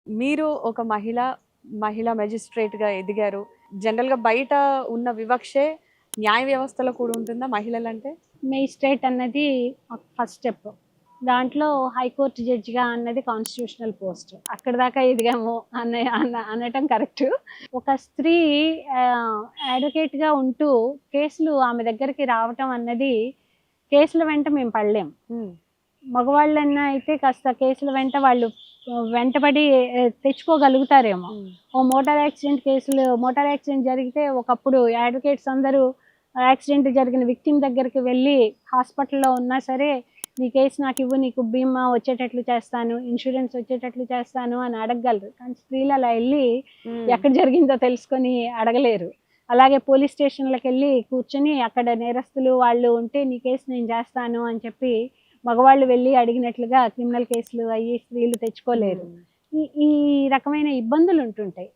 మీరు ఒక మహిళా మెజిస్ట్రేట్‌గా ఎదిగారు. జనరల్‌గా బయట ఉన్న వివక్షే న్యాయ వ్యవస్థలో కూడా ఉంటుందా మహిళలంటే? మేజిస్ట్రేట్ అన్నది ఫస్ట్ స్టెప్. దాంట్లో హైకోర్టు జడ్జిగా అన్నది కాన్స్టిట్యూషనల్ పోస్ట్. అక్కడి దాకా ఎదిగాము అనటం కరెక్టు. ఒక స్త్రీ అడ్వకేట్‌గా ఉంటూ కేసులు ఆమె దగ్గరికి రావటం అన్నది కేసుల వెంట మేము పడలేం. హ్మ్. మగవాళ్ళన్నా అయితే కాస్త కేసుల వెంట వాళ్ళు వెంటబడి తెచ్చుకోగలుగుతారేమో. హ్మ్. మోటార్ యాక్సిడెంట్ జరిగితే ఒకప్పుడు అడ్వకేట్స్ అందరూ యాక్సిడెంట్ జరిగిన విక్టిమ్ దగ్గరికి వెళ్ళి హాస్పిటల్‌లో ఉన్నా సరే, "నీ కేసు నాకివ్వు, నీకు బీమా వచ్చేటట్లు చేస్తాను, ఇన్సూరెన్స్ వచ్చేటట్లు చేస్తాను" అని అడగగలరు. కానీ స్త్రీలు అలా ఎళ్లి హ్మ్. ఎక్కడ జరిగిందో తెలుసుకొని అడగలేరు. అలాగే పోలీస్ స్టేషన్‌లకెళ్ళి కూర్చొని అక్కడ నేరస్తులు వాళ్ళు ఉంటే, "నీ కేసు నేను చేస్తాను" అని చెప్పి మగవాళ్ళు వెళ్ళి అడిగినట్లుగా క్రిమినల్ కేసులు అయ్యి స్త్రీలు తెచ్చుకోలేరు. హ్మ్. ఈ ఈ రకమైన ఇబ్బందులు ఉంటుంటాయి.